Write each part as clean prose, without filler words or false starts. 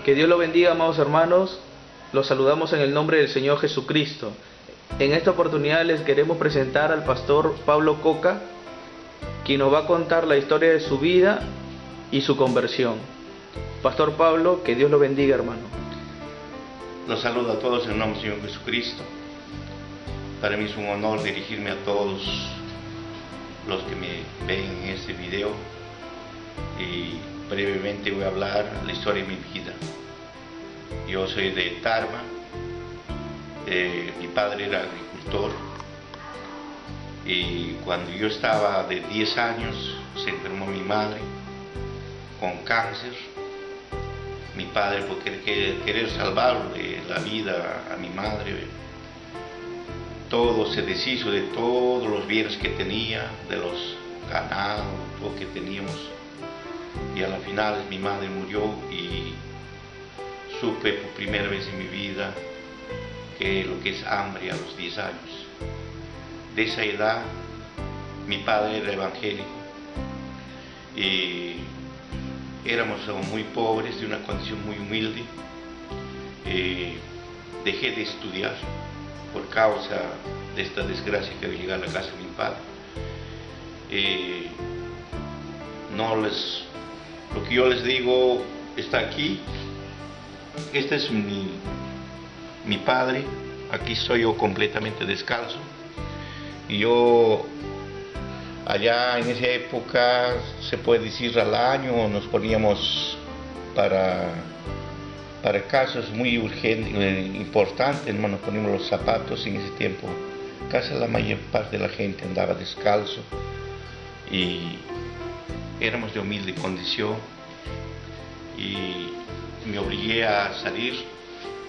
Que Dios lo bendiga, amados hermanos. Los saludamos en el nombre del Señor Jesucristo. En esta oportunidad les queremos presentar al pastor Pablo Coca, quien nos va a contar la historia de su vida y su conversión. Pastor Pablo, que Dios lo bendiga, hermano. Los saludo a todos en el nombre del Señor Jesucristo. Para mí es un honor dirigirme a todos los que me ven en este video, y brevemente voy a hablar la historia de mi vida. Yo soy de Tarma. Mi padre era agricultor, y cuando yo estaba de 10 años se enfermó mi madre con cáncer. Mi padre, por querer salvar de la vida a mi madre, todo se deshizo de todos los bienes que tenía, de los ganados, todo que teníamos, y a la final mi madre murió, y supe por primera vez en mi vida lo que es hambre a los 10 años. De esa edad, mi padre era evangélico, y éramos muy pobres, de una condición muy humilde. Dejé de estudiar por causa de esta desgracia que había llegado a la casa de mi padre. lo que yo les digo está aquí. Este es mi padre. Aquí estoy yo completamente descalzo. Y yo, allá en esa época, se puede decir al año, nos poníamos para casos muy urgentes, importantes, nos poníamos los zapatos. En ese tiempo casi la mayor parte de la gente andaba descalzo y éramos de humilde condición, y me obligué a salir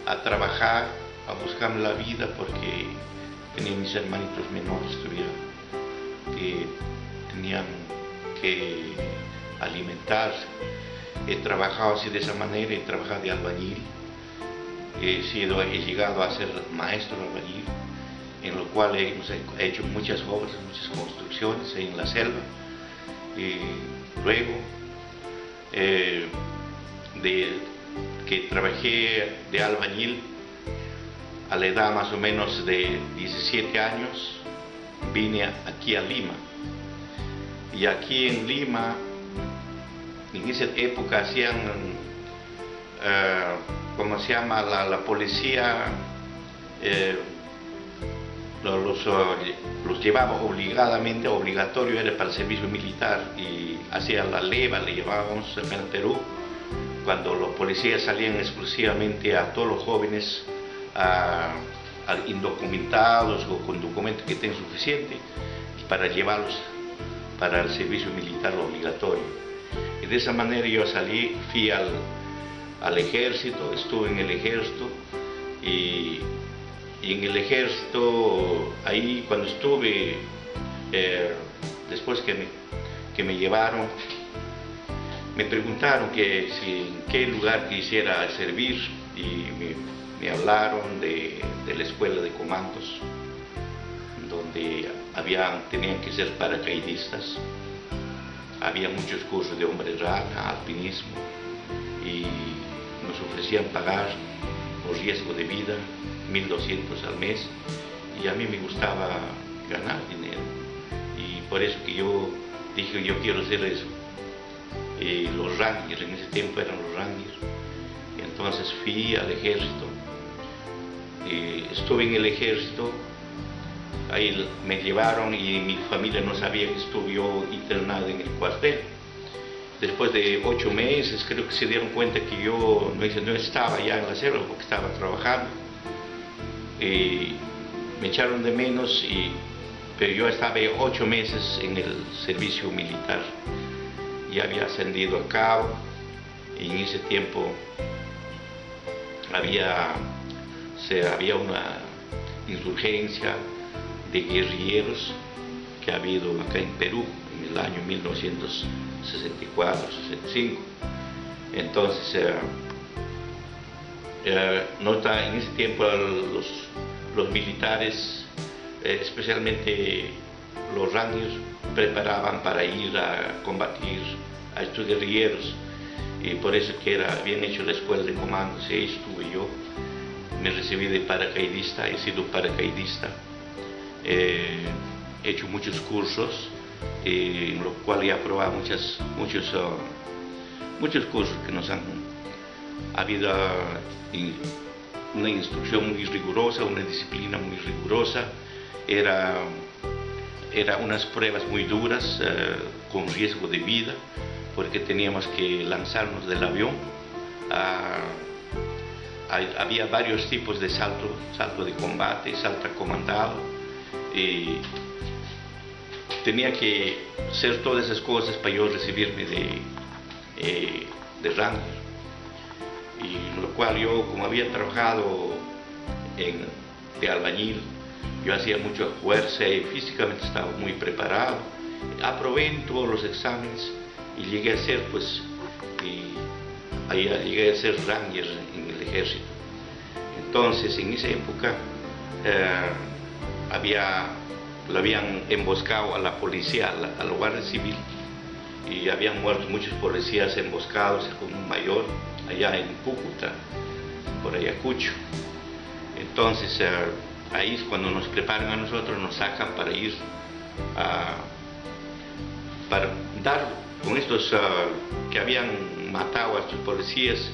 a trabajar, a buscarme la vida, porque tenía mis hermanitos menores que tenían que alimentarse. He trabajado así de esa manera, he trabajado de albañil, he llegado a ser maestro albañil, en lo cual he hecho muchas obras, muchas construcciones en la selva. Y luego que trabajé de albañil, a la edad más o menos de 17 años, vine aquí a Lima. Y aquí en Lima, en esa época hacían, ¿cómo se llama? La policía los llevaba obligadamente, obligatorio era para el servicio militar, y hacía la leva, le llevábamos en Perú, cuando los policías salían exclusivamente a todos los jóvenes, a indocumentados o con documentos que tengan suficiente, para llevarlos para el servicio militar obligatorio. Y de esa manera yo fui al ejército, estuve en el ejército, y en el ejército, ahí cuando estuve, después que me llevaron, me preguntaron en qué lugar quisiera servir, y me hablaron de la escuela de comandos, donde tenían que ser paracaidistas. Había muchos cursos de hombre rana, alpinismo, y nos ofrecían pagar por riesgo de vida 1.200 al mes, y a mí me gustaba ganar dinero, y por eso que yo dije, yo quiero hacer eso. Los Rangers, en ese tiempo eran los Rangers, y entonces fui al ejército, estuve en el ejército. Ahí me llevaron y mi familia no sabía que estuve yo internado en el cuartel. Después de 8 meses creo que se dieron cuenta que yo no estaba ya en la selva, porque estaba trabajando. Me echaron de menos, pero yo estaba 8 meses en el servicio militar. Ya había ascendido a cabo, y en ese tiempo había una insurgencia de guerrilleros que ha habido acá en Perú en el año 1964-65. Entonces, en ese tiempo los militares, especialmente los Rangers, preparaban para ir a combatir a estos guerrilleros, y por eso que habían hecho la escuela de comandos, y ahí estuve yo. Me recibí de paracaidista, he sido paracaidista. He hecho muchos cursos, en los cuales he aprobado muchos cursos que nos han habido una instrucción muy rigurosa, una disciplina muy rigurosa. Era unas pruebas muy duras, con riesgo de vida, porque teníamos que lanzarnos del avión. Había varios tipos de salto de combate, salto comandado, y tenía que hacer todas esas cosas para yo recibirme de Ranger. Y lo cual yo, como había trabajado de albañil, yo hacía mucha fuerza y físicamente estaba muy preparado. Aprobé en todos los exámenes y llegué a ser, llegué a ser Ranger en el ejército. Entonces, en esa época, lo habían emboscado a la policía, a la Guardia Civil, y habían muerto muchos policías emboscados con un mayor allá en Cúcuta, por Ayacucho. Entonces, ahí es cuando nos preparan a nosotros, nos sacan para ir para dar con estos que habían matado a estos policías,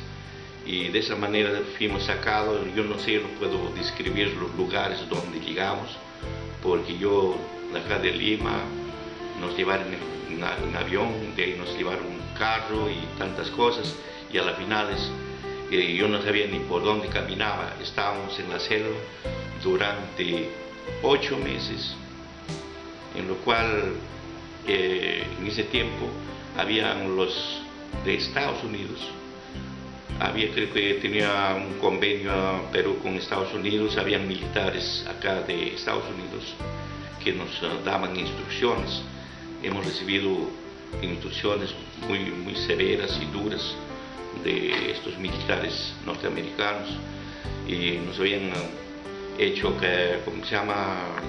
y de esa manera fuimos sacados. Yo no sé, no puedo describir los lugares donde llegamos, porque yo de acá de Lima nos llevaron en avión, de ahí nos llevaron un carro y tantas cosas, y a las finales yo no sabía ni por dónde caminaba. Estábamos en la selva durante 8 meses, en lo cual en ese tiempo habían los de Estados Unidos. Creo que tenía un convenio Perú con Estados Unidos, habían militares acá de Estados Unidos que nos daban instrucciones. Hemos recibido instrucciones muy severas y duras de estos militares norteamericanos, y nos habían hecho,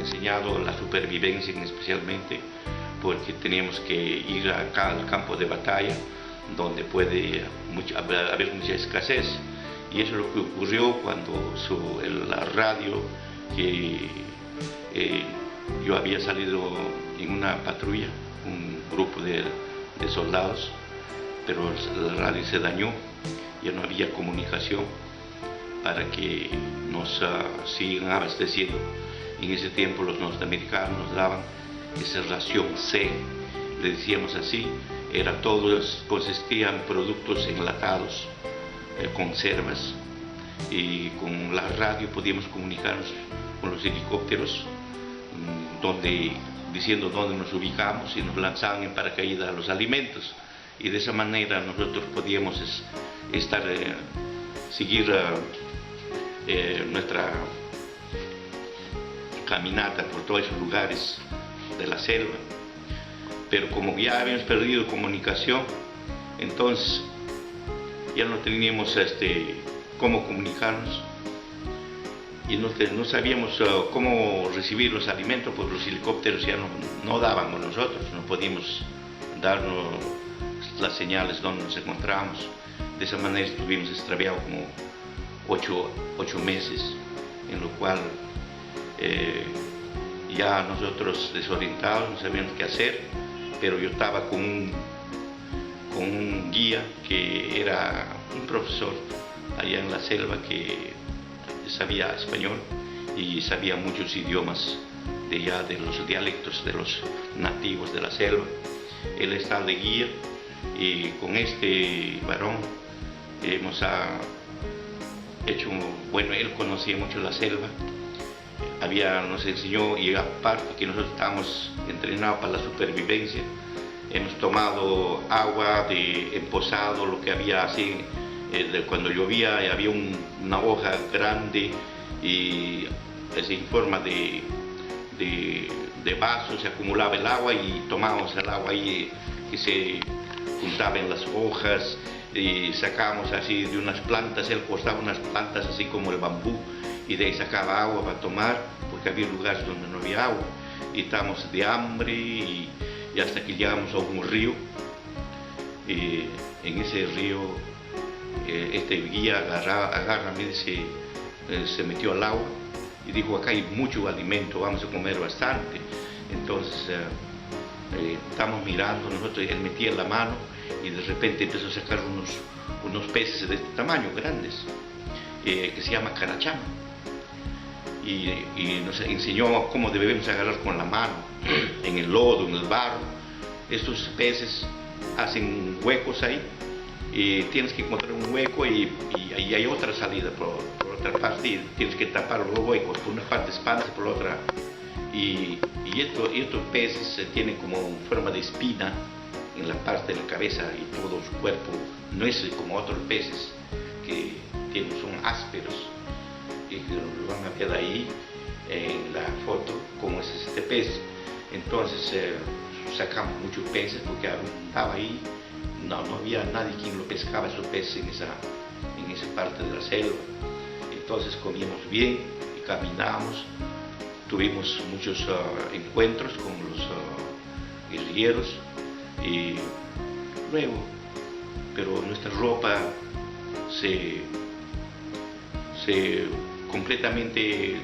enseñado la supervivencia especialmente, porque teníamos que ir acá al campo de batalla, donde puede haber mucha escasez. Y eso es lo que ocurrió cuando la radio, que yo había salido en una patrulla, un grupo de soldados, pero la radio se dañó, ya no había comunicación para que nos sigan abasteciendo. En ese tiempo los norteamericanos nos daban esa ración C, le decíamos así. Consistía en productos enlatados, conservas, y con la radio podíamos comunicarnos con los helicópteros, diciendo dónde nos ubicamos, y nos lanzaban en paracaídas los alimentos, y de esa manera nosotros podíamos seguir nuestra caminata por todos esos lugares de la selva. Pero como ya habíamos perdido comunicación, entonces ya no teníamos cómo comunicarnos, y no sabíamos cómo recibir los alimentos, porque los helicópteros ya no daban con nosotros, no podíamos darnos las señales donde nos encontrábamos. De esa manera estuvimos extraviados como 8 meses, en lo cual ya nosotros desorientados, no sabíamos qué hacer. Pero yo estaba con un guía que era un profesor allá en la selva, que sabía español y sabía muchos idiomas de los dialectos de los nativos de la selva. Él estaba de guía, y con este varón hemos hecho, bueno, él conocía mucho la selva, nos enseñó, y aparte que nosotros estábamos entrenados para la supervivencia, hemos tomado agua de empozado, lo que había así, cuando llovía había una hoja grande, y así en forma de vaso se acumulaba el agua, y tomábamos el agua ahí que se juntaba en las hojas, y sacábamos así de unas plantas. Él cortaba unas plantas así como el bambú, y de ahí sacaba agua para tomar, porque había lugares donde no había agua, y estábamos de hambre, y hasta que llegamos a un río. Y en ese río este guía agarra, se metió al agua y dijo: acá hay mucho alimento, vamos a comer bastante. Entonces estamos mirando nosotros, él metía la mano, y de repente empezó a sacar unos peces de este tamaño, grandes, que se llama carachama. Y nos enseñó cómo debemos agarrar con la mano en el lodo, en el barro. Estos peces hacen huecos ahí, y tienes que encontrar un hueco, y ahí hay otra salida por otra parte, y tienes que tapar los huecos, por una parte expanse, por la otra. Y estos peces tienen como forma de espina en la parte de la cabeza, y todo su cuerpo no es como otros peces que son ásperos, y lo van a ver ahí en la foto cómo es este pez. Entonces sacamos muchos peces, porque estaba ahí, no había nadie quien lo pescaba esos peces en esa parte de la selva. Entonces comíamos bien y caminamos, tuvimos muchos encuentros con los guerrilleros, y luego, pero nuestra ropa completamente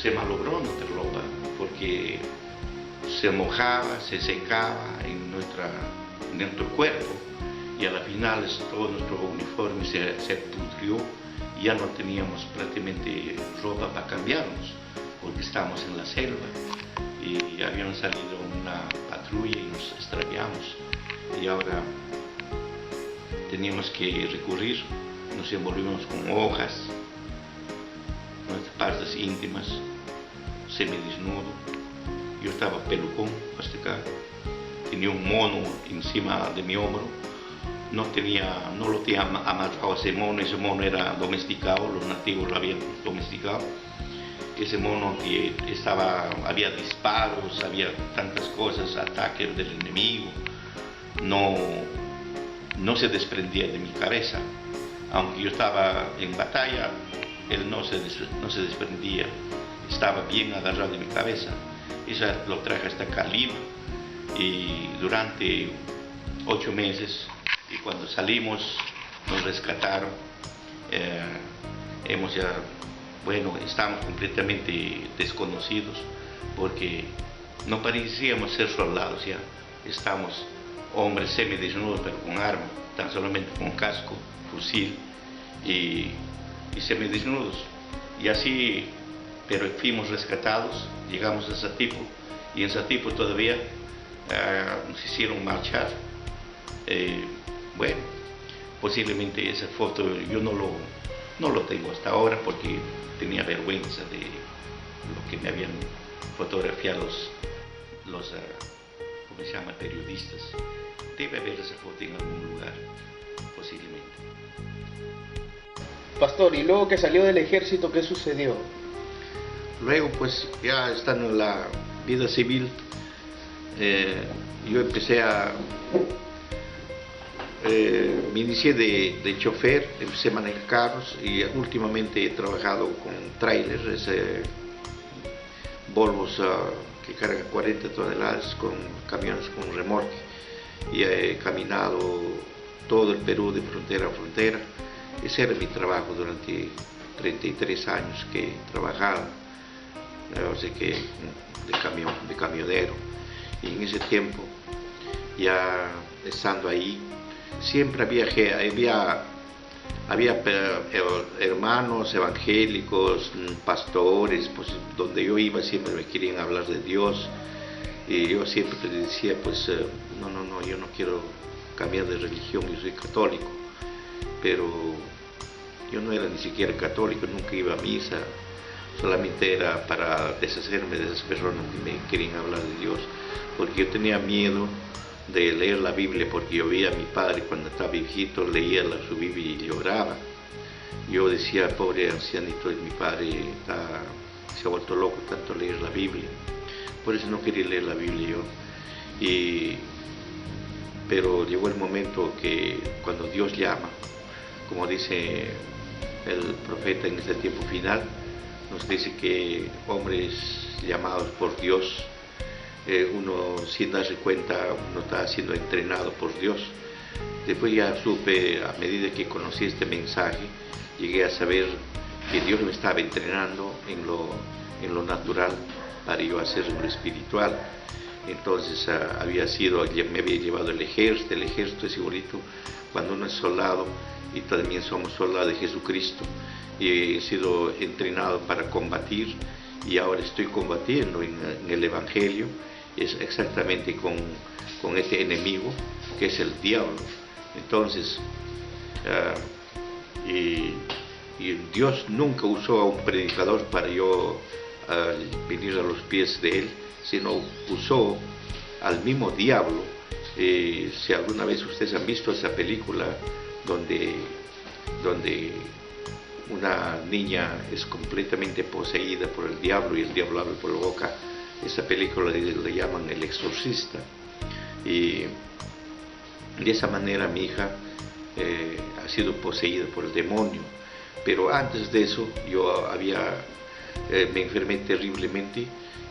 se malogró, nuestra ropa, porque se mojaba, se secaba en nuestro cuerpo, y a la final todo nuestro uniforme se pudrió y ya no teníamos prácticamente ropa para cambiarnos, porque estábamos en la selva y habían salido una patrulla y nos extraviamos, y ahora teníamos que recurrir, nos envolvimos con hojas, nuestras partes íntimas, semidesnudo. Yo estaba pelucón hasta acá, tenía un mono encima de mi hombro, no lo tenía amarrado ese mono era domesticado, los nativos lo habían domesticado. Ese mono que había disparos, había tantas cosas, ataques del enemigo, no se desprendía de mi cabeza. Aunque yo estaba en batalla, él no se desprendía, estaba bien agarrado de mi cabeza. Eso lo traje hasta acá, Lima, y durante 8 meses, y cuando salimos nos rescataron. Estamos completamente desconocidos, porque no parecíamos ser soldados ya, estamos hombres semidesnudos pero con arma, tan solamente con casco, fusil y semidesnudos, y así, pero fuimos rescatados, llegamos a Satipo, y en Satipo todavía nos hicieron marchar. Posiblemente esa foto yo no lo tengo hasta ahora, porque tenía vergüenza de lo que me habían fotografiado los ¿cómo se llama?, periodistas. Debe haber esa foto en algún lugar, posiblemente. Pastor, y luego que salió del ejército, ¿qué sucedió? Luego, pues, ya estando en la vida civil, yo empecé me inicié de chofer, empecé a manejar carros, y últimamente he trabajado con trailers, Volvos que cargan 40 toneladas, con camiones con remolque, y he caminado todo el Perú de frontera a frontera. Ese era mi trabajo durante 33 años que he trabajado, o sea que de camionero. Y en ese tiempo, ya estando ahí, siempre había hermanos evangélicos, pastores, pues donde yo iba siempre me querían hablar de Dios, y yo siempre les decía, pues no, yo no quiero cambiar de religión, yo soy católico. Pero yo no era ni siquiera católico, nunca iba a misa, solamente era para deshacerme de esas personas que me querían hablar de Dios, porque yo tenía miedo de leer la Biblia, porque yo veía a mi padre cuando estaba viejito, leía su Biblia y lloraba. Yo decía, pobre ancianito, mi padre se ha vuelto loco tanto leer la Biblia, por eso no quería leer la Biblia yo. Pero llegó el momento que cuando Dios llama, como dice el profeta en este tiempo final, nos dice que hombres llamados por Dios, uno sin darse cuenta, uno está siendo entrenado por Dios. Después ya supe, a medida que conocí este mensaje, llegué a saber que Dios me estaba entrenando en lo natural para yo hacer lo espiritual. Entonces me había llevado el ejército es igualito cuando uno es soldado, y también somos soldados de Jesucristo, y he sido entrenado para combatir, y ahora estoy combatiendo en el Evangelio, es exactamente con este enemigo que es el diablo. Entonces, y Dios nunca usó a un predicador para yo venir a los pies de él, sino usó al mismo diablo. Si alguna vez ustedes han visto esa película donde una niña es completamente poseída por el diablo y el diablo habla por la boca, esa película le llaman El Exorcista, y de esa manera mi hija ha sido poseída por el demonio. Pero antes de eso yo me enfermé terriblemente,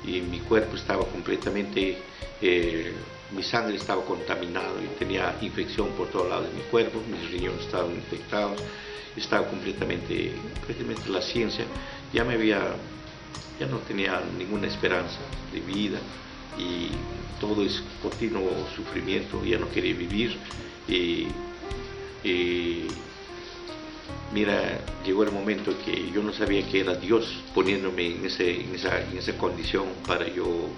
y mi cuerpo estaba completamente, mi sangre estaba contaminado y tenía infección por todos lados de mi cuerpo, mis riñones estaban infectados, estaba completamente la ciencia ya no tenía ninguna esperanza de vida, y todo es continuo sufrimiento, ya no quería vivir. Y mira, llegó el momento que yo no sabía que era Dios poniéndome en esa condición para yo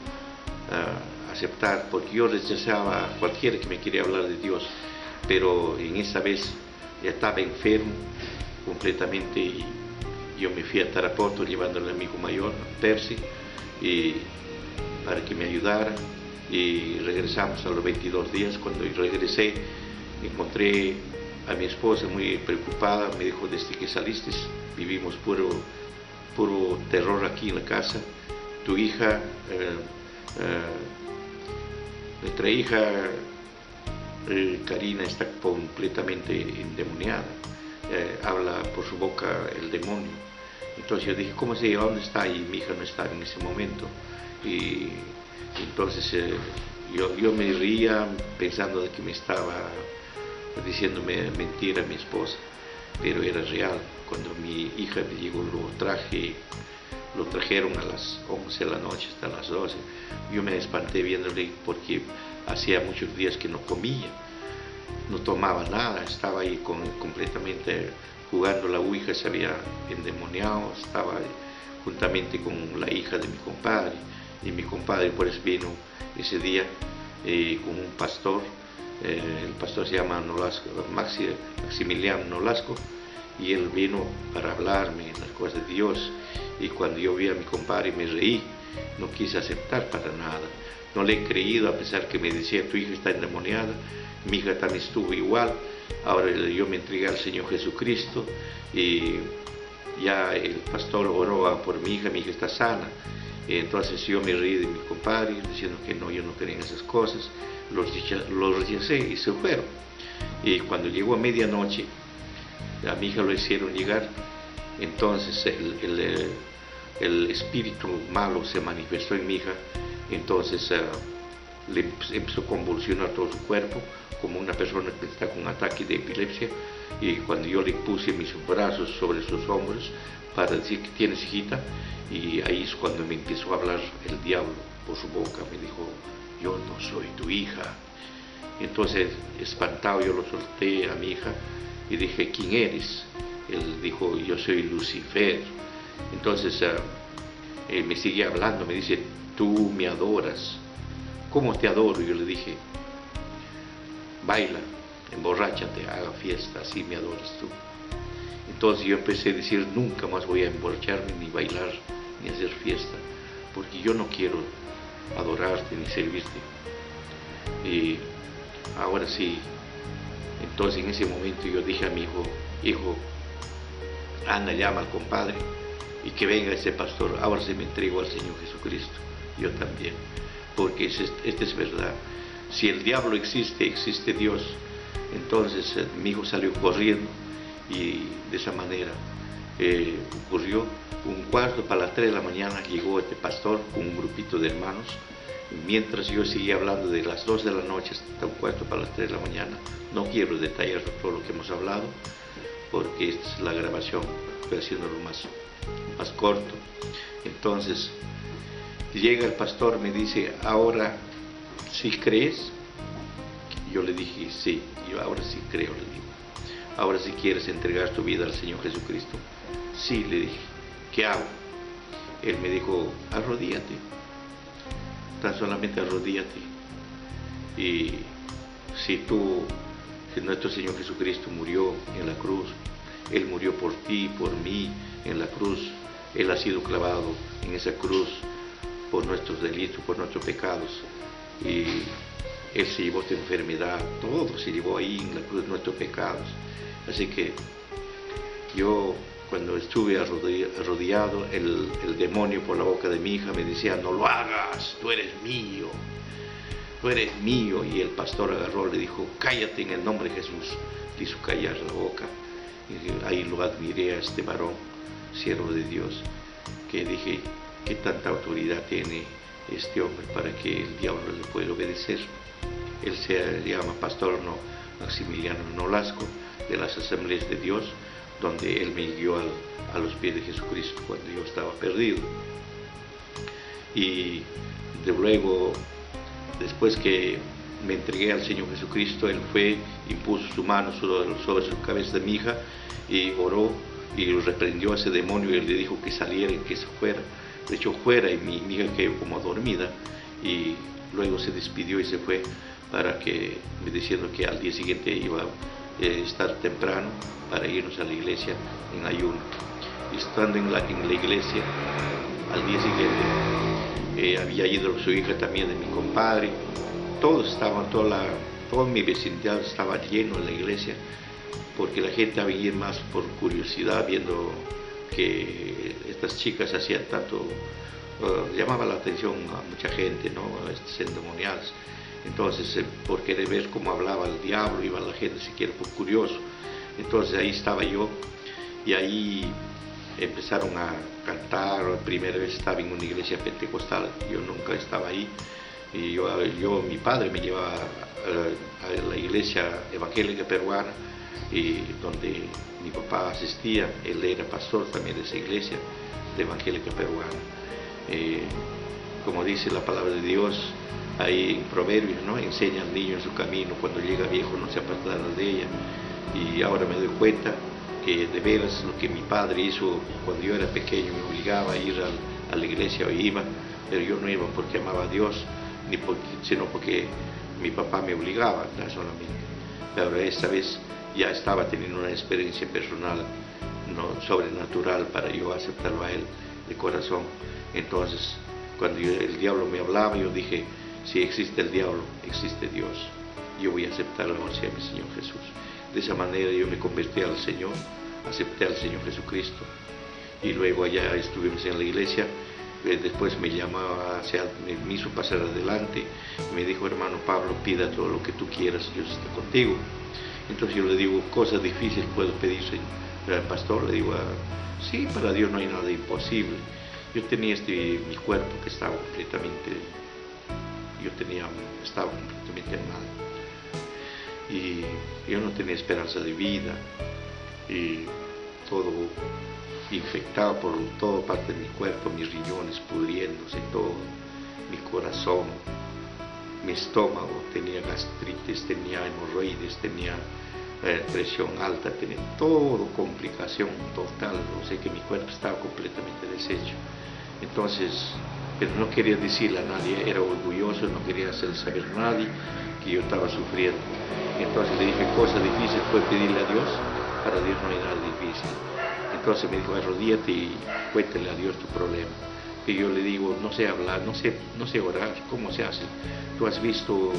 aceptar, porque yo rechazaba a cualquiera que me quería hablar de Dios, pero en esa vez ya estaba enfermo completamente y yo me fui a Tarapoto llevándole a mi hijo mayor, Percy, para que me ayudara, y regresamos a los 22 días. Cuando regresé encontré a mi esposa muy preocupada. Me dijo: desde que saliste vivimos puro terror aquí en la casa. Tu hija, nuestra hija Karina, está completamente endemoniada, habla por su boca el demonio. Entonces yo dije: ¿cómo se llama? ¿Dónde está? Y mi hija no estaba en ese momento. Y entonces yo me reía pensando de que me estaba diciéndome mentira mi esposa, pero era real. Cuando mi hija me llegó, lo trajeron a las 11 de la noche hasta las 12. Yo me espanté viéndole, porque hacía muchos días que no comía, no tomaba nada, estaba ahí completamente jugando la ouija, se había endemoniado, estaba juntamente con la hija de mi compadre, y mi compadre pues vino ese día con un pastor. El pastor se llama Maximiliano Nolasco, y él vino para hablarme las cosas de Dios. Y cuando yo vi a mi compadre me reí, no quise aceptar para nada, no le he creído, a pesar que me decía: tu hija está endemoniada, mi hija también estuvo igual. Ahora yo me entregué al Señor Jesucristo, y ya el pastor oró por mi hija está sana. Entonces yo me reí de mi compadre diciendo que no, yo no creía en esas cosas, los rechacé y se fueron. Y cuando llegó a medianoche, a mi hija lo hicieron llegar. Entonces el espíritu malo se manifestó en mi hija. Entonces le empezó a convulsionar todo su cuerpo, como una persona que está con un ataque de epilepsia. Y cuando yo le puse mis brazos sobre sus hombros para decir: que tienes, hijita, y ahí es cuando me empezó a hablar el diablo por su boca. Me dijo: yo no soy tu hija. Entonces, espantado, yo lo solté a mi hija y dije: ¿quién eres? Él dijo: yo soy Lucifer. Entonces él me sigue hablando, me dice: tú me adoras. ¿Cómo te adoro? Yo le dije: baila, emborráchate, haga fiesta, así me adoras tú. Entonces yo empecé a decir: nunca más voy a emborracharme, ni bailar, ni hacer fiesta, porque yo no quiero adorarte ni servirte. Y ahora sí, entonces en ese momento yo dije a mi hijo: hijo, anda, llama al compadre y que venga ese pastor. Ahora se me entrego al Señor Jesucristo, yo también, porque esta es verdad. Si el diablo existe, existe Dios. Entonces mi hijo salió corriendo, y de esa manera ocurrió. Un cuarto para las 3 de la mañana llegó este pastor con un grupito de hermanos. Mientras yo seguía hablando de las 2 de la noche hasta un cuarto para las 3 de la mañana. No quiero detallar todo lo que hemos hablado, porque esta es la grabación, estoy haciéndolo más corto. Entonces llega el pastor, me dice: ahora ¿sí crees? Yo le dije: sí, yo ahora sí creo, le digo. Ahora sí quieres entregar tu vida al Señor Jesucristo. Sí, le dije. ¿Qué hago? Él me dijo: arrodíllate, tan solamente arrodíllate. Y si nuestro Señor Jesucristo murió en la cruz, Él murió por ti, por mí, en la cruz. Él ha sido clavado en esa cruz por nuestros delitos, por nuestros pecados. Y Él se llevó esta enfermedad, todo se llevó ahí en la cruz, nuestros pecados. Así que yo, cuando estuve arrodillado, el demonio por la boca de mi hija me decía: no lo hagas, tú eres mío, tú eres mío. Y el pastor agarró, le dijo: cállate en el nombre de Jesús. Le hizo callar la boca. Y ahí lo admiré a este varón, siervo de Dios, que dije: ¿qué tanta autoridad tiene este hombre para que el diablo le pueda obedecer? Él se llama Pastor Maximiliano Nolasco, de las Asambleas de Dios, donde él me guió a los pies de Jesucristo cuando yo estaba perdido. y de luego, después que me entregué al Señor Jesucristo, Él fue y puso su mano sobre su cabeza de mi hija y oró y reprendió a ese demonio y le dijo que saliera y que se fuera. Le echó fuera y mi hija quedó como dormida y luego se despidió y se fue para que, diciendo que al día siguiente iba a estar temprano para irnos a la iglesia en ayuno. Y estando en la iglesia, al día siguiente había ido su hija también de mi compadre. Todos estaban, todo mi vecindad estaba lleno en la iglesia, porque la gente había ido más por curiosidad, viendo que estas chicas hacían tanto, llamaba la atención a mucha gente, ¿no? Estos endemoniados. Entonces, por querer ver cómo hablaba el diablo, iba la gente siquiera por curioso. Entonces ahí estaba yo, y ahí empezaron a cantar. La primera vez estaba en una iglesia pentecostal, yo nunca estaba ahí. Y mi padre me llevaba a la iglesia evangélica peruana, y donde mi papá asistía. Él era pastor también de esa iglesia de evangélica peruana. Como dice la palabra de Dios ahí en Proverbios, ¿no? Enseña al niño en su camino, cuando llega viejo no se apartará de ella. Y ahora me doy cuenta que de veras lo que mi padre hizo cuando yo era pequeño, me obligaba a ir a la iglesia, o iba, pero yo no iba porque amaba a Dios, sino porque mi papá me obligaba, no solamente. Pero esta vez ya estaba teniendo una experiencia personal, no sobrenatural, para yo aceptarlo a Él de corazón. Entonces, cuando el diablo me hablaba, yo dije: si existe el diablo, existe Dios. Yo voy a aceptarlo hacia mi Señor Jesús. De esa manera yo me convertí al Señor, acepté al Señor Jesucristo, y luego allá estuvimos en la iglesia. Después me llamaba, me hizo pasar adelante, me dijo: hermano Pablo, pida todo lo que tú quieras, Dios está contigo. Entonces yo le digo: cosas difíciles puedo pedir, al pastor. Le digo: sí, para Dios no hay nada imposible. Yo tenía mi cuerpo que estaba completamente, estaba completamente mal, y yo no tenía esperanza de vida, y todo infectado por toda parte de mi cuerpo, mis riñones pudriéndose, todo, mi corazón, mi estómago, tenía gastritis, tenía hemorroides, tenía presión alta, tenía todo, complicación total. O sea que mi cuerpo estaba completamente deshecho. Entonces, pero no quería decirle a nadie, era orgulloso, no quería hacer saber a nadie que yo estaba sufriendo. Entonces le dije: cosas difíciles puedes pedirle a Dios, para Dios no hay nada difícil. Entonces me dijo: arrodíllate y cuéntale a Dios tu problema. Y yo le digo: no sé hablar, no sé orar, ¿cómo se hace? ¿Tú has visto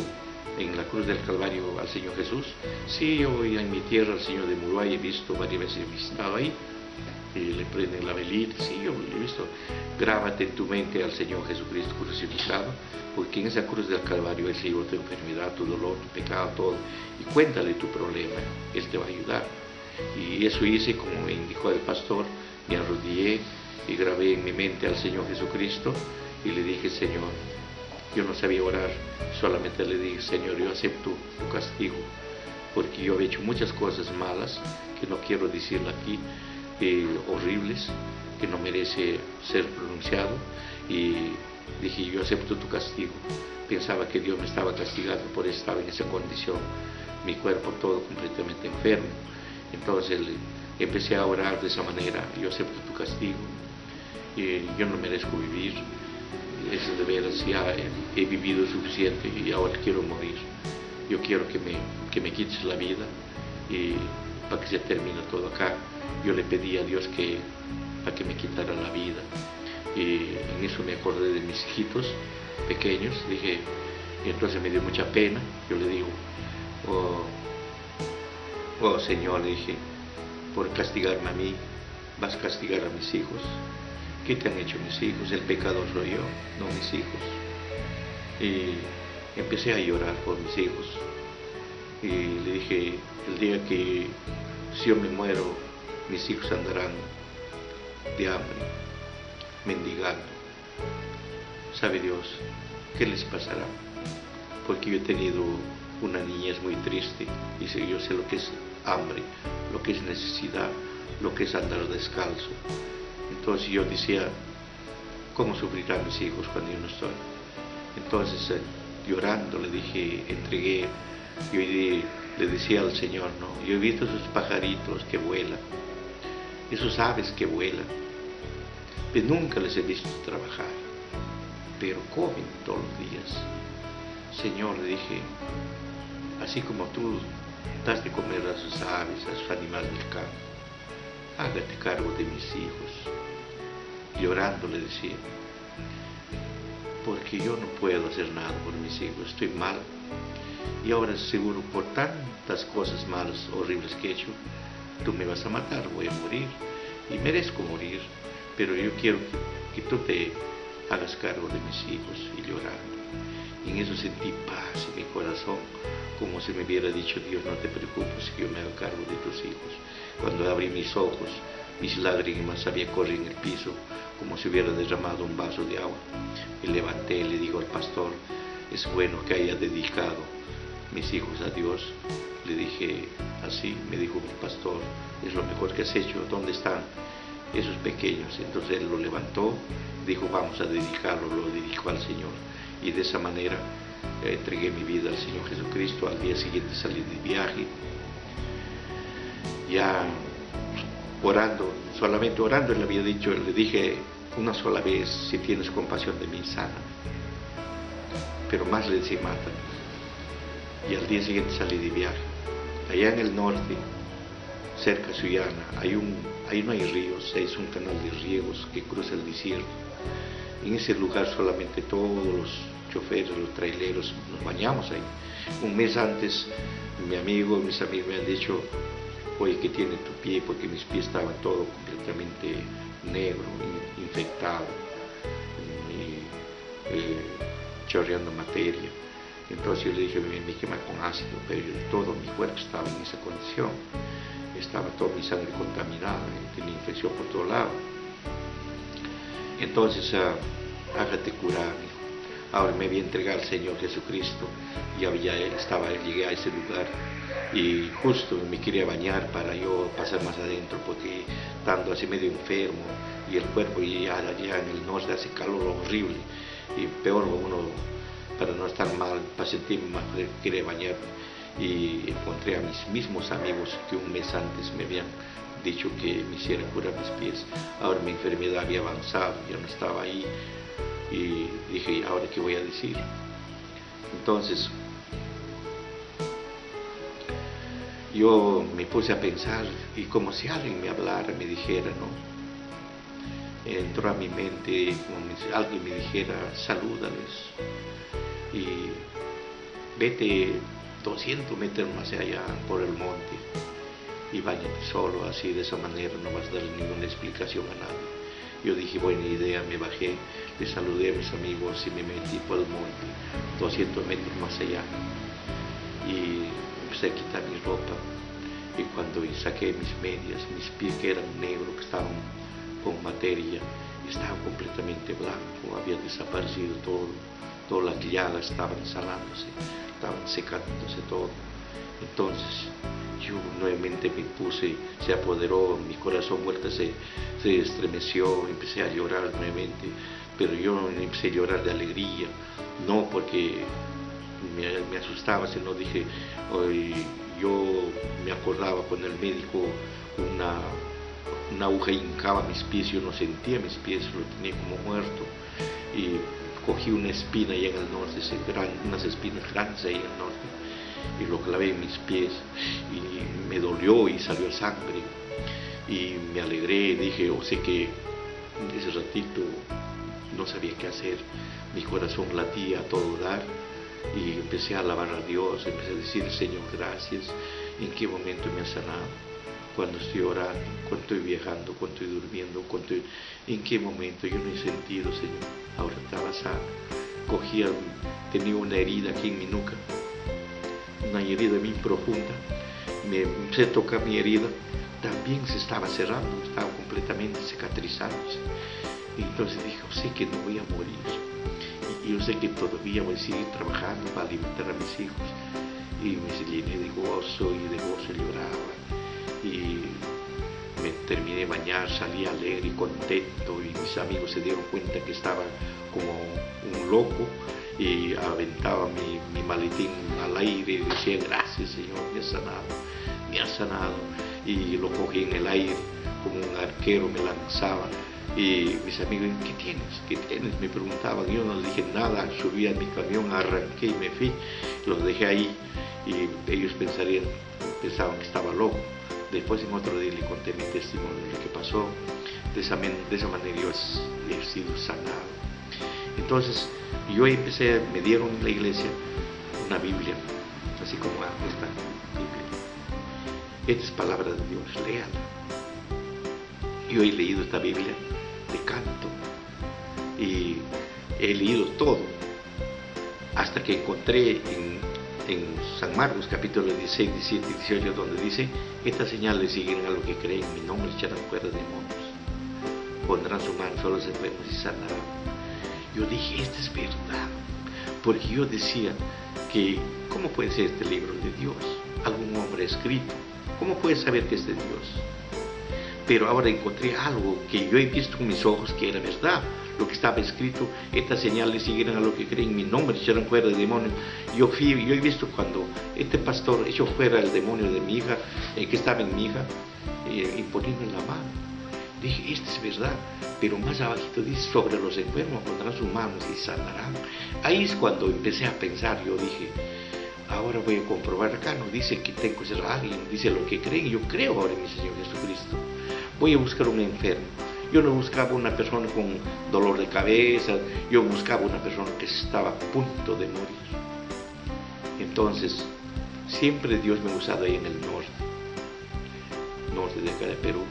en la cruz del Calvario al Señor Jesús? Sí, yo en mi tierra al Señor de Muruay he visto, varias veces he visitado ahí, y le prenden la velita. Sí, yo le he visto. Grábate en tu mente al Señor Jesucristo crucificado, porque en esa cruz del Calvario Él se llevó tu enfermedad, tu dolor, tu pecado, todo, y cuéntale tu problema, Él te va a ayudar. Y eso hice como me indicó el pastor. Me arrodillé y grabé en mi mente al Señor Jesucristo, y le dije: Señor, yo no sabía orar, solamente le dije: Señor, yo acepto tu castigo, porque yo he hecho muchas cosas malas que no quiero decirle aquí, horribles, que no merece ser pronunciado. Y dije: yo acepto tu castigo. Pensaba que Dios me estaba castigando por estar en esa condición, mi cuerpo todo completamente enfermo. Entonces empecé a orar de esa manera: yo acepto tu castigo, yo no merezco vivir, es de veras, ya he vivido suficiente y ahora quiero morir. Yo quiero que me quites la vida, y para que se termine todo acá. Yo le pedí a Dios para que me quitara la vida, y en eso me acordé de mis hijitos pequeños. Dije, y entonces me dio mucha pena. Yo le digo: oh Señor, le dije, por castigarme a mí, vas a castigar a mis hijos. ¿Qué te han hecho mis hijos? El pecador soy yo, no mis hijos. Y empecé a llorar por mis hijos, y le dije: el día que si yo me muero, mis hijos andarán de hambre, mendigando. ¿Sabe Dios qué les pasará? Porque yo he tenido una niñez muy triste, y yo sé lo que es hambre, lo que es necesidad, lo que es andar descalzo. Entonces yo decía: ¿cómo sufrirán mis hijos cuando yo no estoy? Entonces, llorando, le dije, entregué, le decía al Señor, no, yo he visto esos pajaritos que vuelan, esos aves que vuelan, pero nunca les he visto trabajar, pero comen todos los días. Señor, le dije, así como tú das de comer a sus aves, a sus animales del campo, hágate cargo de mis hijos. Llorando le decía, porque yo no puedo hacer nada por mis hijos, estoy mal. Y ahora seguro por tantas cosas malas, horribles que he hecho, tú me vas a matar, voy a morir. Y merezco morir, pero yo quiero que tú te hagas cargo de mis hijos. Y llorando. Y en eso sentí paz en mi corazón, como si me hubiera dicho Dios, no te preocupes, que yo me hago cargo de tus hijos. Cuando abrí mis ojos, mis lágrimas había corrido en el piso, como si hubiera derramado un vaso de agua. Me levanté y le digo al pastor, es bueno que haya dedicado mis hijos a Dios. Le dije así, me dijo el pastor, es lo mejor que has hecho, ¿dónde están esos pequeños? Entonces él lo levantó, dijo, vamos a dedicarlo, lo dedicó al Señor. Y de esa manera entregué mi vida al Señor Jesucristo. Al día siguiente salí de viaje, ya orando, solamente orando, le había dicho, le dije una sola vez, si tienes compasión de mí, sana. Pero más le decía, mátame. Y al día siguiente salí de viaje. Allá en el norte, cerca de Sullana, ahí no hay ríos, es un canal de riegos que cruza el desierto. En ese lugar solamente todos los choferes, los traileros, nos bañamos ahí. Un mes antes, mis amigos me han dicho, oye, ¿qué tiene tu pie? Porque mis pies estaban todo completamente negro, infectado, chorreando materia. Entonces yo le dije, me quema con ácido, pero todo mi cuerpo estaba en esa condición. Estaba toda mi sangre contaminada, tenía infección por todo lado. Entonces, hágate curar, hijo. Ahora me voy a entregar al Señor Jesucristo. Llegué a ese lugar y justo me quería bañar para yo pasar más adentro, porque estando así medio enfermo y el cuerpo ya allá en el norte hace calor horrible y peor uno, para no estar mal, para sentirme más, quería bañarme. Y encontré a mis mismos amigos que un mes antes me habían dicho que me hiciera curar mis pies. Ahora mi enfermedad había avanzado, ya no estaba ahí, y dije, ¿ahora qué voy a decir? Entonces yo me puse a pensar, y como si alguien me hablara, me dijera, ¿no? Entró a mi mente, como si alguien me dijera, salúdales y vete 200 metros más allá por el monte y báñate solo, así de esa manera no vas a darle ninguna explicación a nadie. Yo dije, buena idea, me bajé, le saludé a mis amigos y me metí por el monte, 200 metros más allá, y empecé a quitar mi ropa. Y cuando saqué mis medias, mis pies que eran negros, que estaban con materia, estaban completamente blancos, había desaparecido todo, todas las llagas estaban sanándose, estaban secándose todo. Entonces yo nuevamente me puse, se apoderó, mi corazón vuelta se estremeció, empecé a llorar nuevamente, pero yo empecé a llorar de alegría, no porque me asustaba, sino dije, yo me acordaba cuando el médico una aguja hincaba mis pies, yo no sentía mis pies, lo tenía como muerto, y cogí una espina allá en el norte, unas espinas grandes ahí en el norte, y lo clavé en mis pies, y me dolió y salió sangre, y me alegré, dije, sé que ese ratito no sabía qué hacer, mi corazón latía a todo dar, y empecé a alabar a Dios, empecé a decir, Señor, gracias, en qué momento me has sanado, cuando estoy orando, cuando estoy viajando, cuando estoy durmiendo, en qué momento yo no he sentido, Señor, ahora estaba sano, tenía una herida aquí en mi nuca, una herida bien profunda, me empecé a tocar mi herida, también se estaba cerrando, estaba completamente cicatrizándose, y entonces dije, sé que no voy a morir, y yo sé que todavía voy a seguir trabajando para alimentar a mis hijos, y me llené de gozo, y de gozo lloraba, y me terminé de bañar, salí alegre y contento, y mis amigos se dieron cuenta que estaba como un loco y aventaba mi maletín al aire y decía: gracias Señor, me has sanado, y lo cogí en el aire como un arquero me lanzaba. Y mis amigos: ¿qué tienes? Me preguntaban. Yo no les dije nada, subí a mi camión, arranqué y me fui, los dejé ahí, y ellos pensaban que estaba loco. Después en otro día le conté mi testimonio de lo que pasó. De esa manera yo he sido sanado. Entonces yo me dieron en la iglesia una Biblia, así como esta Biblia. Esta es palabra de Dios, léala. Yo he leído esta Biblia de canto y he leído todo hasta que encontré en San Marcos capítulo 16, 17 y 18 donde dice: estas señales siguen a los que creen, en mi nombre echarán fuera demonios, pondrán su mano sobre los enfermos y sanarán. Yo dije: esta es verdad, porque yo decía que ¿cómo puede ser este libro de Dios? Algún hombre escrito, ¿cómo puede saber que es de Dios? Pero ahora encontré algo que yo he visto con mis ojos que era verdad. Lo que estaba escrito: estas señales seguirán a los que creen, en mi nombre echarán fuera el demonio. Yo he visto cuando este pastor echó fuera el demonio de mi hija, que estaba en mi hija, imponiendo la mano. Dije: esta es verdad. Pero más abajito dice: sobre los enfermos pondrán sus manos y sanarán. Ahí es cuando empecé a pensar. Yo dije: ahora voy a comprobar. Acá no dice que tengo que ser alguien, dice lo que creen. Yo creo ahora en mi Señor Jesucristo. Voy a buscar un enfermo. Yo no buscaba una persona con dolor de cabeza, yo buscaba una persona que estaba a punto de morir. Entonces, siempre Dios me ha usado ahí en el norte de acá de Perú.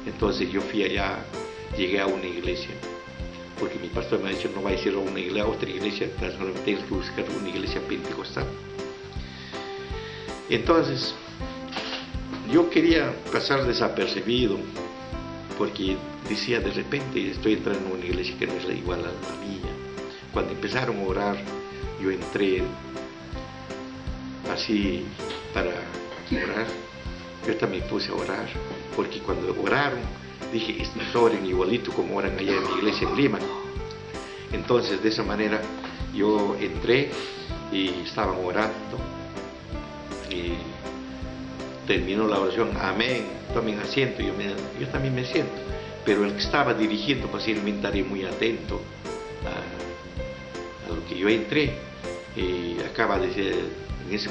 Entonces yo fui allá, llegué a una iglesia, porque mi pastor me ha dicho: no vayas a ir a otra iglesia, solamente tienes que buscar una iglesia pentecostal. Entonces, yo quería pasar desapercibido, porque decía: de repente estoy entrando en una iglesia que no es igual a la mía. Cuando empezaron a orar, yo entré así para orar. Yo también puse a orar, porque cuando oraron, dije: estos oren igualito como oran allá en mi iglesia en Lima. Entonces, de esa manera, yo entré y estaban orando, y terminó la oración: amén, tomen asiento. Yo también me siento, pero el que estaba dirigiendo posiblemente estaría muy atento a lo que yo entré. Y acaba de decir,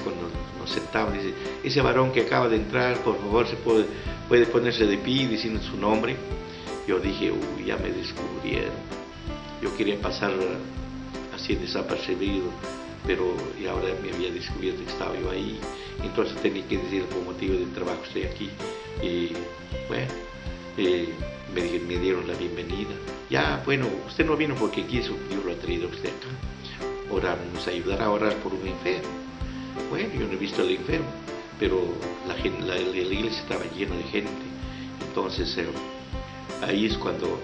cuando nos sentamos, dice: ese varón que acaba de entrar, por favor, puede ponerse de pie diciendo su nombre. Yo dije: uy, ya me descubrieron. Yo quería pasar así desapercibido, pero y ahora me había descubierto que estaba yo ahí. Entonces tenía que decir: por motivo del trabajo estoy aquí. Y bueno, me dieron la bienvenida. Ya, bueno, usted no vino porque quiso, Dios lo ha traído a usted acá. Nos ayudará a orar por un enfermo. Bueno, yo no he visto al enfermo, pero la iglesia estaba llena de gente. Entonces ahí es cuando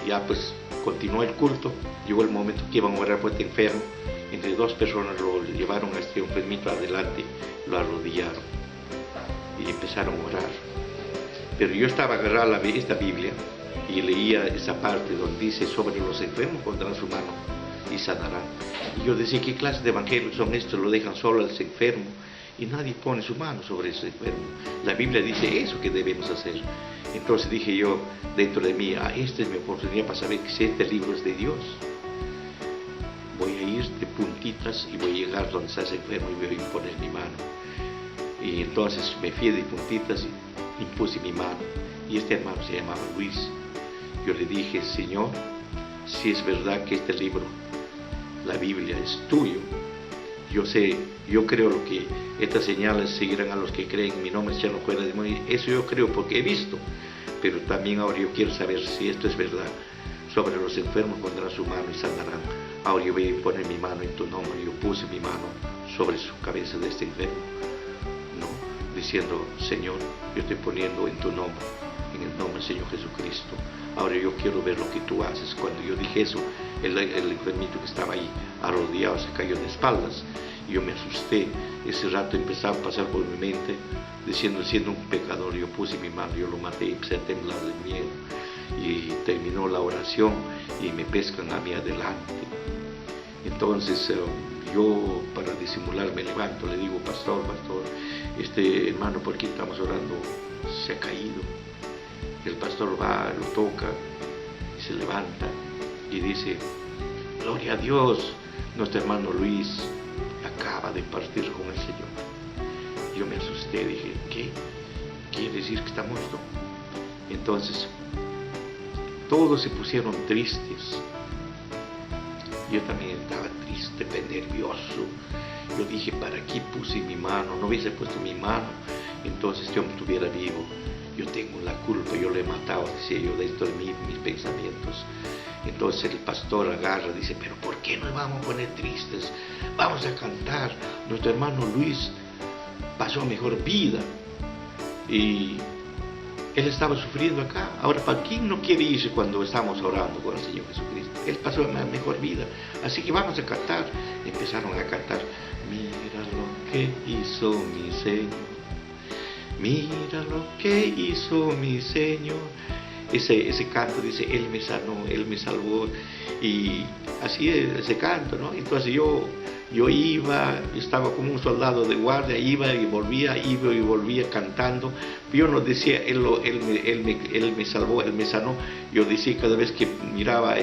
ya pues continuó el culto. Llegó el momento que iban a orar por este enfermo. Entre dos personas lo llevaron a este enfermito adelante, lo arrodillaron y empezaron a orar. Pero yo estaba agarrado a esta Biblia y leía esa parte donde dice: sobre los enfermos pondrán su mano y sanarán. Y yo decía: ¿qué clase de evangelios son estos? Lo dejan solo al enfermo y nadie pone su mano sobre ese enfermo. La Biblia dice eso que debemos hacer. Entonces dije yo dentro de mí: esta es mi oportunidad para saber que si este libro es de Dios. Voy a ir de puntitas y voy a llegar donde está ese enfermo y voy a imponer mi mano. Y entonces me fui de puntitas y impuse mi mano. Y este hermano se llamaba Luis. Yo le dije: Señor, si es verdad que este libro, la Biblia, es tuyo, yo creo lo que estas señales seguirán a los que creen, en mi nombre echarán fuera demonios. Eso yo creo porque he visto. Pero también ahora yo quiero saber si esto es verdad. Sobre los enfermos pondrán su mano y sanarán. Ahora yo voy a poner mi mano en tu nombre. Yo puse mi mano sobre su cabeza de este enfermo, diciendo: Señor, yo estoy poniendo en tu nombre, en el nombre del Señor Jesucristo. Ahora yo quiero ver lo que tú haces. Cuando yo dije eso, el enfermito que estaba ahí arrodillado se cayó de espaldas. Yo me asusté. Ese rato empezaba a pasar por mi mente, diciendo, siendo un pecador, yo puse mi mano, yo lo maté, empecé a temblar de miedo. Y terminó la oración y me pescan a mí adelante. Entonces yo, para disimular, me levanto, le digo, pastor, este hermano por quien estamos orando se ha caído. El pastor va, lo toca y se levanta y dice, gloria a Dios, nuestro hermano Luis acaba de partir con el Señor. Yo me asusté, dije, ¿qué? ¿Quiere decir que está muerto? Entonces todos se pusieron tristes. Yo también estaba triste, nervioso. Yo dije, ¿para qué puse mi mano? No hubiese puesto mi mano, entonces yo me estuviera vivo. Yo tengo la culpa, yo lo he matado, decía yo, dentro de mis pensamientos. Entonces el pastor agarra, dice, pero ¿por qué nos vamos a poner tristes? Vamos a cantar. Nuestro hermano Luis pasó mejor vida y él estaba sufriendo acá. Ahora, ¿para quién no quiere irse cuando estamos orando con el Señor Jesucristo? Él pasó una mejor vida, así que vamos a cantar. Empezaron a cantar, mira lo que hizo mi Señor, mira lo que hizo mi Señor. Ese canto dice, Él me sanó, Él me salvó, y así es ese canto, ¿no? Entonces yo iba, estaba como un soldado de guardia, iba y volvía cantando. Yo no decía, él me salvó, Él me sanó. Yo decía cada vez que miraba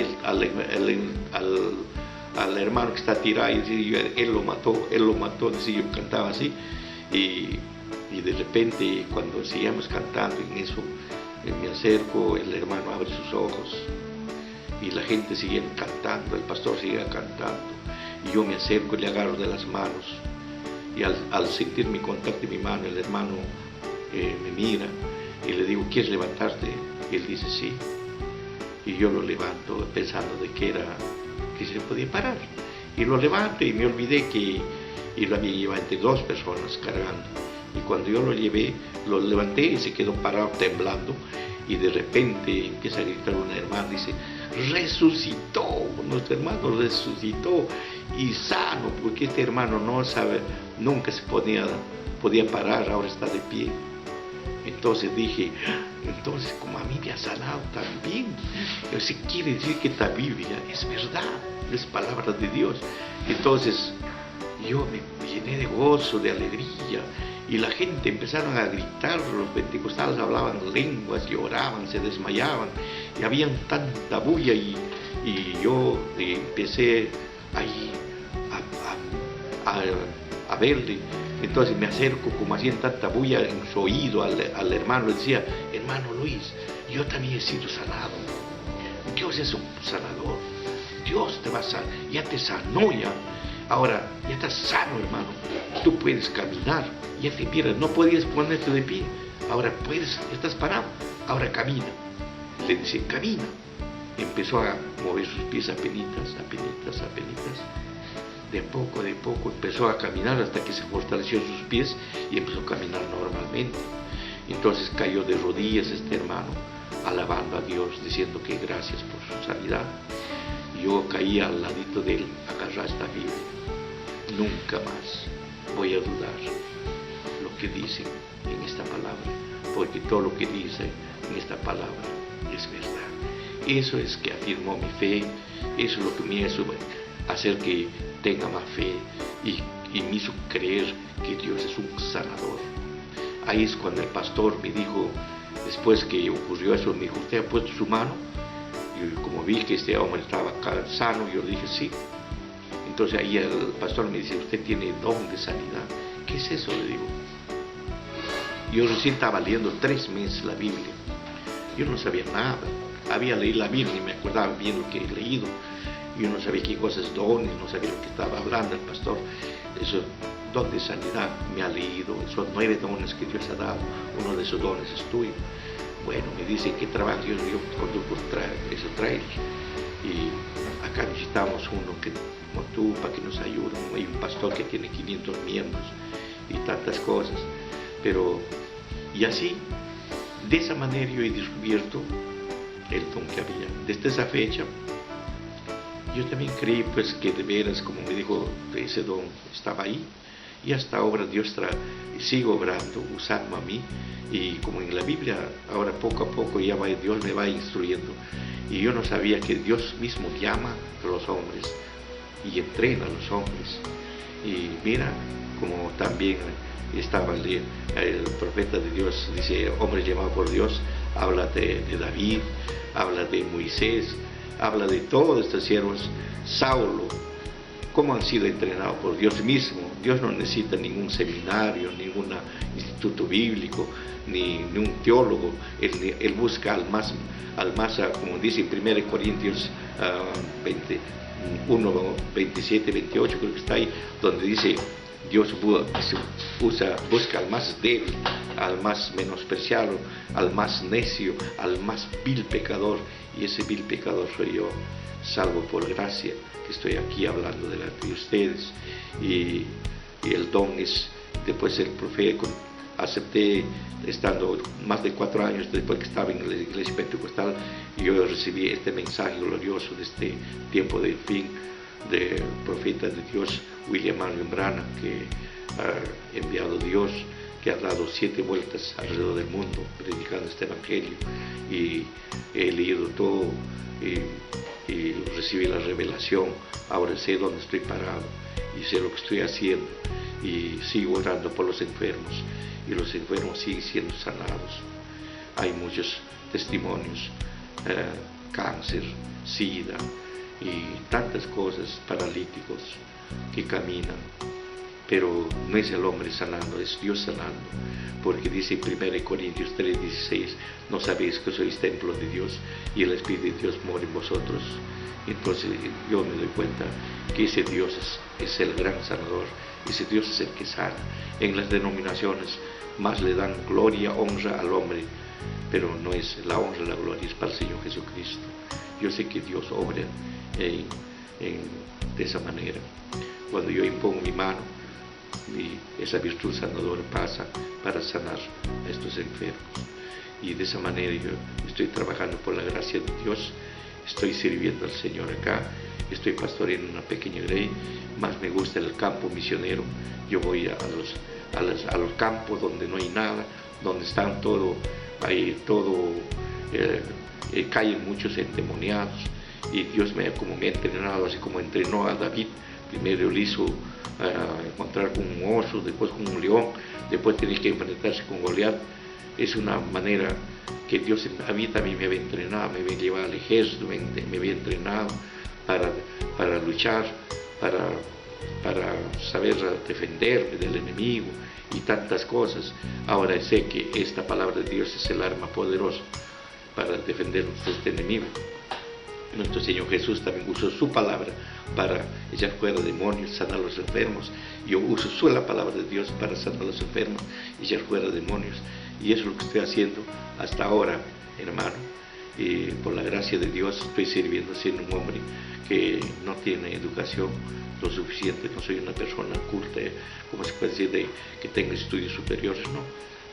al hermano que está tirado, y decía, Él lo mató, decía, yo cantaba así. Y de repente, cuando seguíamos cantando en eso, me acerco, el hermano abre sus ojos y la gente sigue cantando, el pastor sigue cantando, y yo me acerco y le agarro de las manos, y al sentir mi contacto en mi mano, el hermano me mira y le digo, ¿quieres levantarte? Y él dice, sí. Y yo lo levanto pensando de que se podía parar, y lo levanto y me olvidé que lo había llevado entre dos personas cargando. Y cuando yo lo levanté y se quedó parado temblando, y de repente empieza a gritar una hermana, dice, resucitó, nuestro hermano resucitó y sano, porque este hermano nunca se podía parar, ahora está de pie. Entonces dije, entonces como a mí me ha sanado también, eso quiere decir que esta Biblia es verdad, es palabra de Dios. Entonces yo me llené de gozo, de alegría, y la gente empezaron a gritar, los pentecostales hablaban lenguas, lloraban, se desmayaban, y había tanta bulla, y yo empecé ahí a verle. Entonces me acerco, como hacían tanta bulla en su oído al hermano, le decía, hermano Luis, yo también he sido sanado. Dios es un sanador, Dios te va a sanar, ya te sanó ya. Ahora, ya estás sano, hermano, tú puedes caminar, ya te miras, no podías ponerte de pie, ahora puedes, ya estás parado, ahora camina. Le dice, camina. Empezó a mover sus pies apenitas. De a poco empezó a caminar hasta que se fortaleció sus pies y empezó a caminar normalmente. Entonces cayó de rodillas este hermano, alabando a Dios, diciendo que gracias por su sanidad. Yo caí al ladito de él, agarré esta Biblia. Nunca más voy a dudar lo que dice en esta palabra, porque todo lo que dice en esta palabra es verdad. Eso es que afirmó mi fe, eso es lo que me hizo hacer que tenga más fe y me hizo creer que Dios es un sanador. Ahí es cuando el pastor me dijo, después que ocurrió eso, me dijo, ¿usted ha puesto su mano? Y como vi que este hombre estaba sano, yo dije sí. Entonces ahí el pastor me dice, usted tiene don de sanidad. ¿Qué es eso? Le digo. Yo recién estaba leyendo 3 meses la Biblia. Yo no sabía nada. Había leído la Biblia y me acordaba bien lo que he leído. Yo no sabía qué cosas dones, no sabía lo que estaba hablando el pastor. Eso, don de sanidad, me ha leído. Esos 9 dones que Dios ha dado. Uno de esos dones es tuyo. Bueno, me dice, ¿qué trabajo? Yo conduzco ese trailer. Y acá necesitamos uno como tú para que nos ayude. Hay un pastor que tiene 500 miembros y tantas cosas. Y así, de esa manera yo he descubierto el don que había. Desde esa fecha, yo también creí pues que de veras, como me dijo, ese don estaba ahí, y hasta ahora Dios sigue obrando, usando a mí, y como en la Biblia, ahora poco a poco ya Dios me va instruyendo, y yo no sabía que Dios mismo llama a los hombres y entrena a los hombres. Y mira, como también estaba el profeta de Dios, dice, hombre llamado por Dios, habla de David, habla de Moisés, habla de todos estos siervos, Saulo, cómo han sido entrenados por Dios mismo. Dios no necesita ningún seminario, ningún instituto bíblico, ni un teólogo. Él busca al más, como dice en 1 Corintios 1, 27, 28, creo que está ahí, donde dice, Dios busca al más débil, al más menospreciado, al más necio, al más vil pecador, y ese vil pecador soy yo, salvo por gracia, que estoy aquí hablando delante de ustedes. Y el don es, después el profeta, acepté, estando más de 4 años después que estaba en la iglesia pentecostal, y yo recibí este mensaje glorioso de este tiempo del fin, del profeta de Dios, William Marion Branham, que ha enviado Dios, que ha dado 7 vueltas alrededor del mundo predicando este evangelio, y he leído todo y recibí la revelación. Ahora sé dónde estoy parado y sé lo que estoy haciendo, y sigo orando por los enfermos, y los enfermos siguen siendo sanados. Hay muchos testimonios, cáncer, sida y tantas cosas, paralíticos que caminan, pero no es el hombre sanando, es Dios sanando, porque dice en 1 Corintios 3:16, no sabéis que sois templo de Dios y el Espíritu de Dios mora en vosotros. Entonces yo me doy cuenta que ese Dios es el gran sanador, ese Dios es el que sana. En las denominaciones más le dan gloria, honra al hombre, pero no es la honra, la gloria es para el Señor Jesucristo. Yo sé que Dios obra de esa manera. Cuando yo impongo mi mano, y esa virtud sanadora pasa para sanar a estos enfermos. Y de esa manera yo estoy trabajando por la gracia de Dios, estoy sirviendo al Señor acá, estoy pastoreando una pequeña grey. Más me gusta el campo misionero. Yo voy a los campos donde no hay nada, donde están caen muchos endemoniados, y Dios me ha entrenado, así como entrenó a David. Primero le hizo encontrar con un oso, después con un león, después tiene que enfrentarse con Goliat. Es una manera que Dios a mí también me había entrenado, me había llevado al ejército, me había entrenado para luchar, para saber defenderme del enemigo y tantas cosas. Ahora sé que esta palabra de Dios es el arma poderosa para defendernos de este enemigo. Nuestro Señor Jesús también usó su palabra para echar fuera demonios, sanar a los enfermos. Yo uso la palabra de Dios para sanar a los enfermos y echar fuera demonios. Y eso es lo que estoy haciendo hasta ahora, hermano. Y por la gracia de Dios estoy sirviendo, siendo un hombre que no tiene educación lo suficiente. No soy una persona culta, como se puede decir, que tenga estudios superiores, no.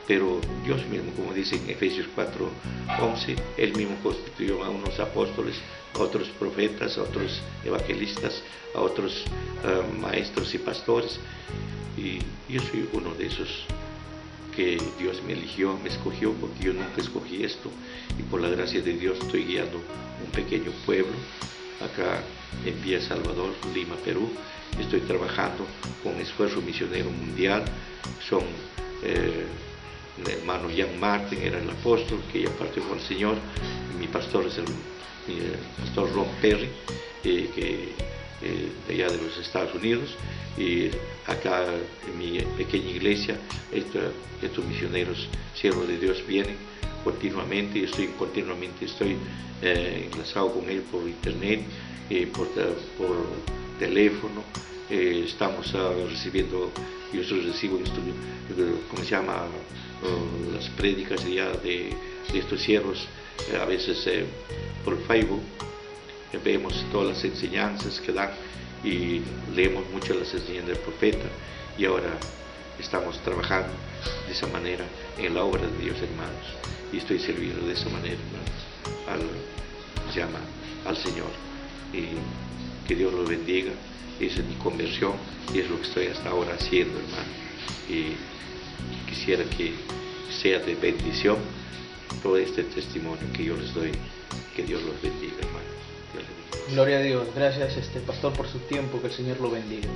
Pero Dios mismo, como dice en Efesios 4:11, Él mismo constituyó a unos apóstoles, a otros profetas, a otros evangelistas, a otros maestros y pastores. Y yo soy uno de esos que Dios me eligió, me escogió, porque yo nunca escogí esto. Y por la gracia de Dios estoy guiando un pequeño pueblo acá en Villa Salvador, Lima, Perú. Estoy trabajando con esfuerzo misionero mundial. Son el hermano Jan Martin, era el apóstol que ya partió con el Señor. Mi pastor es el pastor Ron Perry, de allá de los Estados Unidos. Y acá en mi pequeña iglesia, estos misioneros, siervos de Dios, vienen continuamente, y estoy enlazado con ellos por internet, por teléfono. Estamos recibiendo, yo recibo ¿cómo se llama? Las prédicas ya de estos siervos, a veces por Facebook. Vemos todas las enseñanzas que dan y leemos mucho las enseñanzas del profeta, y ahora estamos trabajando de esa manera en la obra de Dios, hermanos, y estoy sirviendo de esa manera, hermanos, al Señor. Y Que Dios los bendiga. Esa es mi conversión y es lo que estoy hasta ahora haciendo, hermano. Y quisiera que sea de bendición todo este testimonio que yo les doy. Que Dios los bendiga, hermano. Dios les bendiga. Gloria a Dios. Gracias, pastor, por su tiempo. Que el Señor lo bendiga.